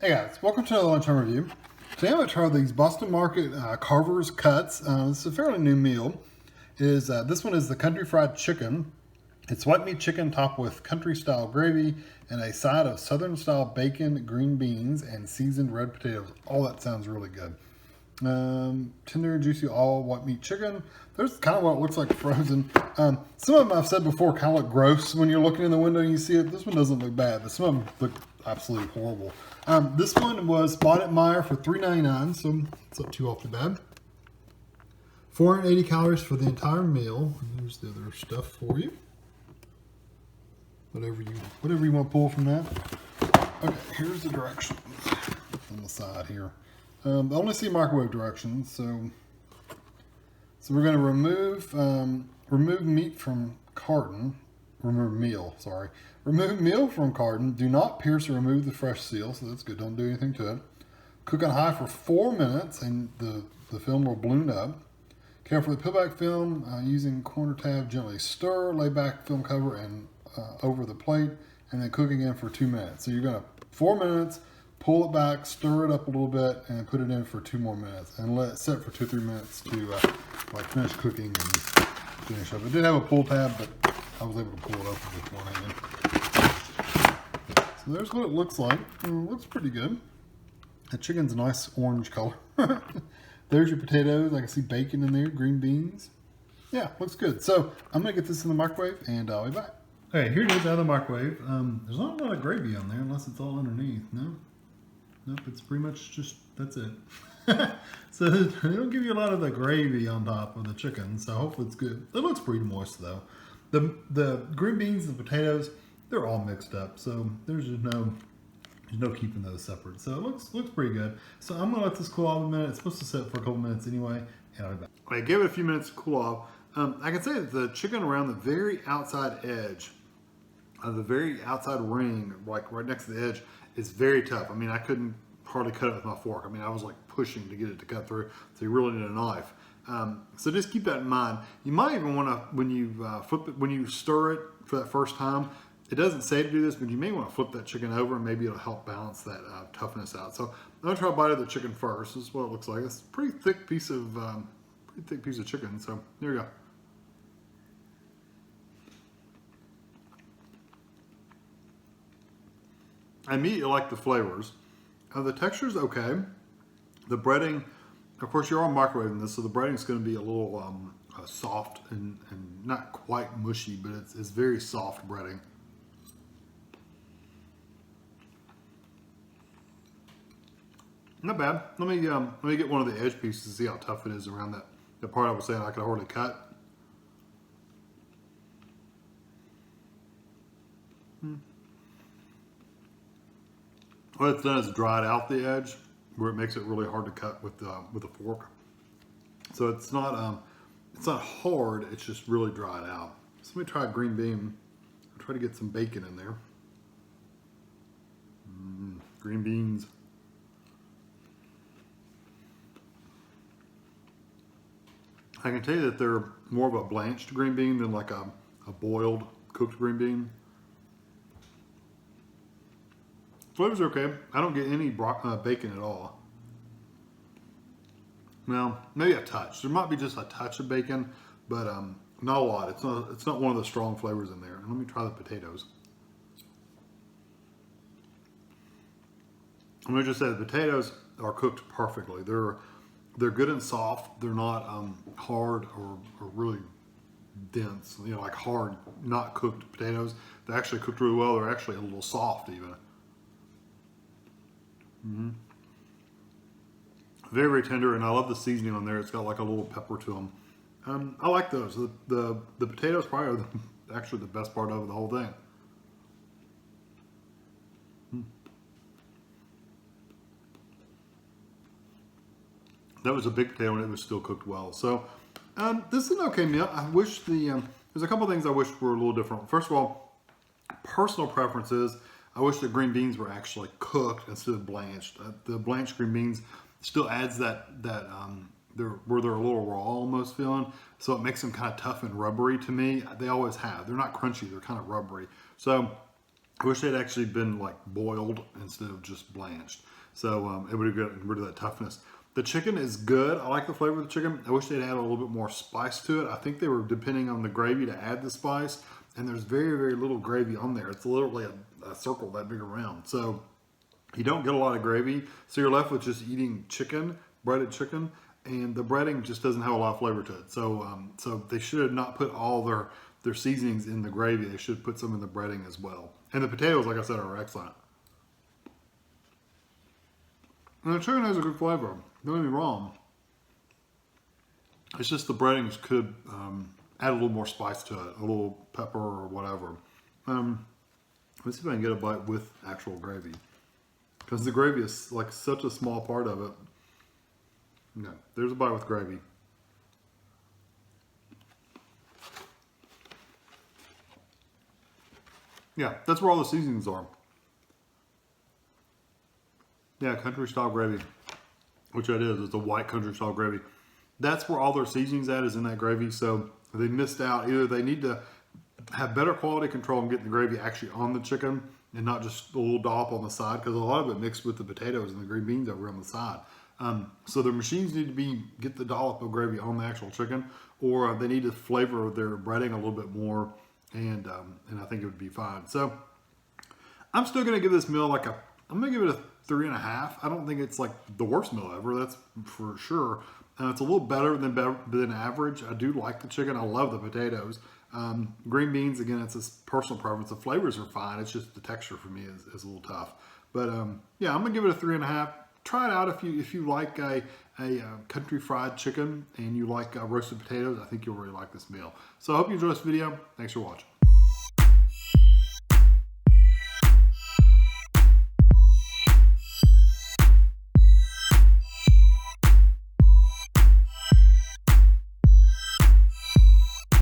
Hey guys, welcome to another Lunchtime review. Today I'm going to try these Boston Market Carver's Cuts. It's a fairly new meal. This one is the country fried chicken. It's white meat chicken topped with country style gravy and a side of southern style bacon, green beans, and seasoned red potatoes. All that sounds really good. Tender and juicy all white meat chicken. There's kind of what it looks like frozen. Some of them I've said before kind of look gross when you're looking in the window and you see it. This one doesn't look bad, but some of them look absolutely horrible. This one was bought at Meijer for $3.99, so it's not too awfully bad. 480 calories for the entire meal. Here's the other stuff for you. Whatever you want to pull from that. Okay, here's the directions on the side here. I only see microwave directions, so we're going to remove meat from carton. Remove meal from carton. Do not pierce or remove the fresh seal, so that's good. Don't do anything to it. Cook on high for 4 minutes, and the film will balloon up. Care for the peel-back film using corner tab. Gently stir, lay back film cover and over the plate, and then cook again for 2 minutes. So you're going to 4 minutes. Pull it back, stir it up a little bit, and put it in for 2 more minutes, and let it sit for 2 or 3 minutes to finish cooking and finish up. It did have a pull tab, but I was able to pull it up with one hand. So there's what it looks like. It looks pretty good. The chicken's a nice orange color. There's your potatoes. I can see bacon in there, green beans. Yeah, looks good. So I'm gonna get this in the microwave, and I'll be back. Okay, here it is out of the microwave. There's not a lot of gravy on there, unless it's all underneath. No. Nope, it's pretty much just, that's it. So they don't give you a lot of the gravy on top of the chicken, so hopefully it's good. It looks pretty moist though. The green beans and the potatoes, they're all mixed up, so there's no keeping those separate. So it looks pretty good. So I'm gonna let this cool off a minute. It's supposed to sit for a couple minutes anyway, and I'll be back. I gave it a few minutes to cool off. I can say that the chicken around the very outside edge of the very outside ring, like right next to the edge, is very tough. I mean, I couldn't hardly cut it with my fork. I mean, I was like pushing to get it to cut through, so you really need a knife. So just keep that in mind. You might even want to, when you flip it, when you stir it for that first time, it doesn't say to do this, but you may want to flip that chicken over, and maybe it'll help balance that toughness out. So I'm gonna try a bite of the chicken first. This is what it looks like. It's a pretty thick piece of chicken. So there you go. I immediately like the flavors. The texture's okay. The breading, of course, you're all microwaving this, so the breading's going to be a little soft and not quite mushy, but it's very soft breading. Not bad. Let me get one of the edge pieces to see how tough it is around the part I was saying I could hardly cut. What it's done is dried out the edge, where it makes it really hard to cut with a fork. So it's not hard. It's just really dried out. So let me try a green bean. I'll try to get some bacon in there. Green beans. I can tell you that they're more of a blanched green bean than like a boiled cooked green bean. Flavors are okay. I don't get any bacon at all. Well, maybe a touch. There might be just a touch of bacon, but not a lot. It's not one of the strong flavors in there. And let me try the potatoes. I'm gonna just say the potatoes are cooked perfectly. They're good and soft. They're not hard or really dense. You know, like hard, not cooked potatoes. They're actually cooked really well. They're actually a little soft even. Very, very tender, and I love the seasoning on there. It's got like a little pepper to them. I like those. The potatoes probably are actually the best part of the whole thing. That was a big potato, and it was still cooked well. So this is an okay meal. I wish there's a couple things I wish were a little different. First of all, personal preferences. I wish the green beans were actually cooked instead of blanched. The blanched green beans still adds that where they're a little raw almost feeling, so it makes them kind of tough and rubbery to me. They always have. They're not crunchy. They're kind of rubbery. So I wish they'd actually been like boiled instead of just blanched. So it would have gotten rid of that toughness. The chicken is good. I like the flavor of the chicken. I wish they'd add a little bit more spice to it. I think they were depending on the gravy to add the spice, and there's very, very little gravy on there. It's literally a circle that big around. So you don't get a lot of gravy. So you're left with just eating chicken, breaded chicken, and the breading just doesn't have a lot of flavor to it. So so they should have not put all their seasonings in the gravy. They should put some in the breading as well. And the potatoes, like I said, are excellent. And the chicken has a good flavor. Don't get me wrong. It's just the breadings could add a little more spice to it, a little pepper or whatever. Let's see if I can get a bite with actual gravy, because the gravy is like such a small part of it. No, there's a bite with gravy. Yeah, that's where all the seasonings are. Yeah, country style gravy, which that is. It's a white country style gravy. That's where all their seasonings at, is in that gravy. So they missed out. Either they need to have better quality control and get the gravy actually on the chicken and not just a little dollop on the side, because a lot of it mixed with the potatoes and the green beans over on the side. So their machines need to get the dollop of gravy on the actual chicken, or they need to flavor their breading a little bit more, and I think it would be fine. So I'm still going to give this meal I'm going to give it a 3.5. I don't think it's like the worst meal ever, that's for sure. It's a little better than average. I do like the chicken. I love the potatoes. Green beans, again, it's a personal preference. The flavors are fine. It's just the texture for me is a little tough. But yeah, I'm gonna give it a 3.5. Try it out if you like a country fried chicken and you like roasted potatoes. I think you'll really like this meal. So I hope you enjoyed this video. Thanks for watching.